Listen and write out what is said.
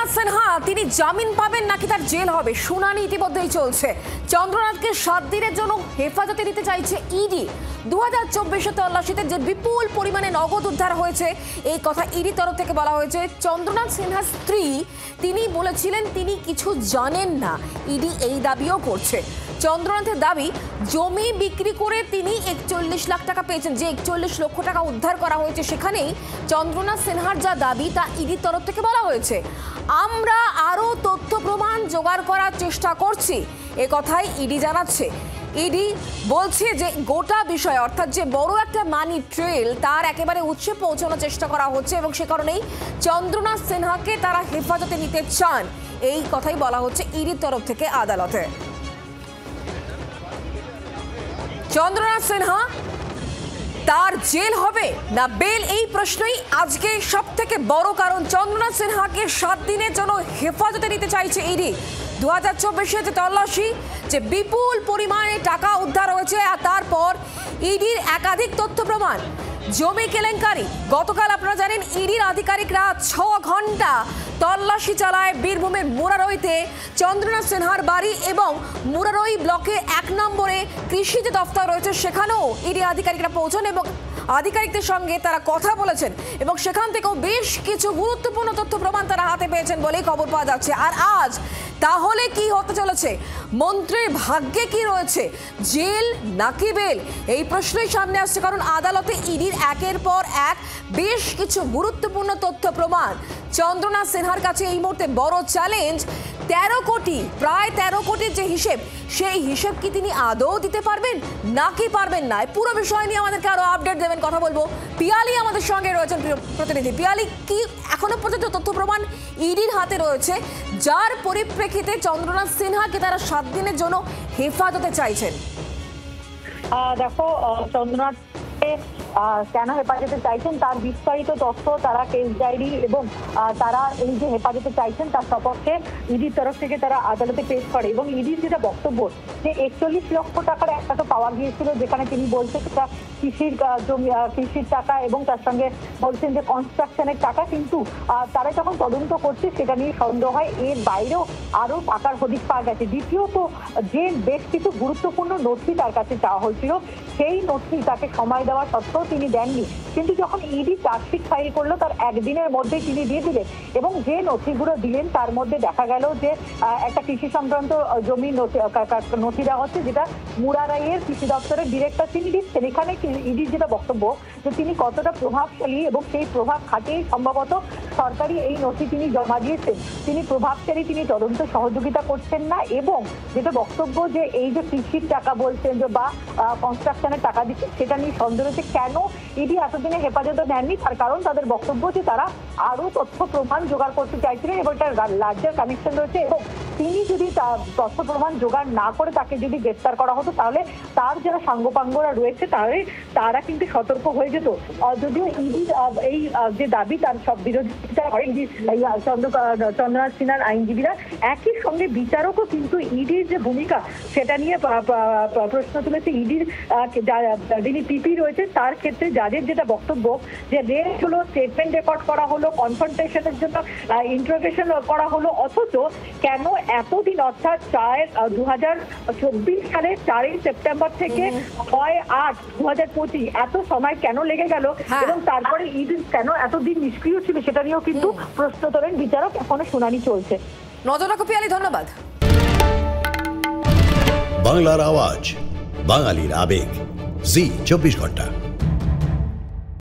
চন্দ্রনাথ সিনহা তিনি জামিন পাবেন নাকি তার জেল হবে শুনানি ইতিমধ্যেই চলছে। চন্দ্রনাথকে 7 দিনের জন্য হেফাজতে নিতে চাইছে ইডি। 2024 তল্লাশিতে যে বিপুল পরিমাণে নগদ উদ্ধার হয়েছে এই কথা ইডি তরফ থেকে বলা হয়েছে। চন্দ্রনাথ সিনহার স্ত্রী তিনি বলেছিলেন তিনি কিছু জানেন না, ইডি এই দাবিও করছে। চন্দ্রনাথের দাবি জমি বিক্রি করে তিনি 41 লাখ টাকা পেয়েছেন, যে 41 লক্ষ টাকা উদ্ধার করা হয়েছে সেখানেই চন্দ্রনাথ সিনহার যা দাবি তা ইডির তরফ থেকে বলা হয়েছে। আমরা আরও তথ্য প্রমাণ জোগাড় করার চেষ্টা করছি এ কথাই ইডি জানাচ্ছে। ইডি বলছে যে গোটা বিষয় অর্থাৎ যে বড় একটা মানি ট্রেল তার একেবারে উৎসে পৌঁছানোর চেষ্টা করা হচ্ছে এবং সে কারণেই চন্দ্রনাথ সিনহাকে তারা হেফাজতে নিতে চান, এই কথাই বলা হচ্ছে ইডির তরফ থেকে আদালতে। চন্দ্রনাথ সিনহা তার জেল হবে না বেল, এই প্রশ্নই আজকে সব থেকে বড় কারণ। চন্দ্রনাথ সিনহাকে 7 দিনের জন্য হেফাজতে নিতে চাইছে ইডি। 2024 যে তল্লাশি যে বিপুল পরিমাণে টাকা উদ্ধার হয়েছে আর তারপর ইডির একাধিক তথ্য প্রমাণ, জমি কেলেঙ্কারি। গতকাল আপনারা জানেন ইডির আধিকারিকরা 6 ঘন্টা তল্লাশি চালায় বীরভূমের মুরারইতে চন্দ্রনাথ সিনহার বাড়ি এবং মুরারই ব্লকে 1 নম্বরে কৃষি যে দফতর রয়েছে সেখানেও ইডি আধিকারিকরা পৌঁছান এবং আধিকারিকদের সঙ্গে তারা কথা বলেছেন এবং সেখান থেকেও বেশ কিছু গুরুত্বপূর্ণ তথ্য প্রমাণ তারা হাতে পেয়েছেন বলেই খবর পাওয়া যাচ্ছে। আর আজ তাহলে কি হতে চলেছে, মন্ত্রীর ভাগ্যে কি রয়েছে, জেল নাকি বেল, এই প্রশ্নই সামনে আসছে। কারণ আদালতে ইডির একের পর এক বেশ কিছু গুরুত্বপূর্ণ তথ্য প্রমাণ। চন্দ্রনাথ সিনহার কাছে এই মুহূর্তে বড় চ্যালেঞ্জ 13 কোটি, প্রায় 13 কোটির যে হিসেব সেই হিসেব কি তিনি আদৌ দিতে পারবেন নাকি পারবেন না, পুরো বিষয় নিয়ে আমাদেরকে আরো আপডেট দেবেন, কথা বলবো। পিয়ালি আমাদের সঙ্গে রয়েছেন প্রতিনিধি। পিয়ালি, কি এখনো পর্যন্ত তথ্য প্রমাণ ইডির হাতে রয়েছে যার পরিপ্রেক্ষিতে চন্দ্রনাথ সিনহাকে তারা 7 দিনের জন্য হেফাজতে চাইছেন? দেখো, চন্দ্রনাথ কেন হেফাজতে চাইছেন তার বিস্তারিত তথ্য তারা কেস ডায়েরি এবং তারা এই যে হেফাজতে চাইছেন তার সপক্ষে ইডির তরফ থেকে তারা আদালতে পেশ করে এবং ইডির যেটা বক্তব্য যে 41 লক্ষ টাকার একটা তো পাওয়া গিয়েছিল, যেখানে তিনি বলছেন সেটা কৃষির টাকা এবং তার সঙ্গে বলছেন যে কনস্ট্রাকশনের টাকা, কিন্তু তারা যখন তদন্ত করছে সেটা নিয়ে সন্দেহ হয় এর বাইরেও আরো টাকার হদিশ পাওয়া গেছে। দ্বিতীয়ত যে বেশ কিছু গুরুত্বপূর্ণ নথি তার কাছে চাওয়া হয়েছিল সেই নথি তাকে সময় দেওয়া সত্ত্বেও তিনি দেননি, কিন্তু যখন ইডি চার্জশিট ফাইল করলো তার একদিনের মধ্যে তিনি দিয়ে দিলেন এবং যে নথিগুলো দিলেন তার মধ্যে দেখা গেল যে একটা কৃষি সংক্রান্ত জমি নথি দেওয়া হচ্ছে যেটা মুরারাইয়ের কৃষি দপ্তরের ডিরেক্টর তিনি দিচ্ছেন। এখানে ইডির যেটা বক্তব্য যে তিনি কতটা প্রভাবশালী এবং সেই প্রভাব খাটিয়েই সম্ভবত সরকারি এই নথি তিনি জমা দিয়েছেন, তিনি প্রভাবশালী, তিনি তদন্ত সহযোগিতা করছেন না এবং যেটা বক্তব্য যে এই যে কৃষির টাকা বলছেন যে বা কনস্ট্রাকশনের টাকা দিচ্ছেন সেটা নিয়ে সন্দেহ রয়েছে। কেন ইডি এতদিনে হেফাজতে নেননি তার কারণ তাদের বক্তব্য যে তারা আরো তথ্য প্রমাণ জোগাড় করতে চাইছিলেন এবং তার লার্জার কানেকশন রয়েছে এবং তিনি যদি তথ্য প্রমাণ জোগাড় না করে তাকে যদি গ্রেফতার করা হতো তাহলে তার যারা সাঙ্গপাঙ্গরা রয়েছে তারা কিন্তু সতর্ক হয়ে যেত। যদিও ইডি এই যে দাবি তার সব বিরোধিতা করেন চন্দ্রনাথ সিনহার আইনজীবীরা, একই সঙ্গে বিচারকও কিন্তু ইডির যে ভূমিকা সেটা নিয়ে প্রশ্ন তুলেছে। ইডির যিনি পিপি রয়েছে তার ক্ষেত্রে যাদের যেটা বক্তব্য যে রেড হলো, স্টেটমেন্ট রেকর্ড করা হলো, কনফ্রন্টেশনের জন্য ইন্টারোগেশন করা হলো, অথচ কেন এতদিন অর্থাৎ 2024 সালের 4 সেপ্টেম্বর থেকে 6/8/2025 এত সময় কেন লেগে গেল এবং তারপরে ইডি কেন এতদিন নিষ্ক্রিয় ছিল সেটা নিয়েও কিন্তু প্রশ্ন তোলেন বিচারক। এখনো শুনানি চলছে। নজর রাখো পিয়ালি, ধন্যবাদ। বাংলার আওয়াজ, বাঙালির আবেগ, জি 24 ঘন্টা।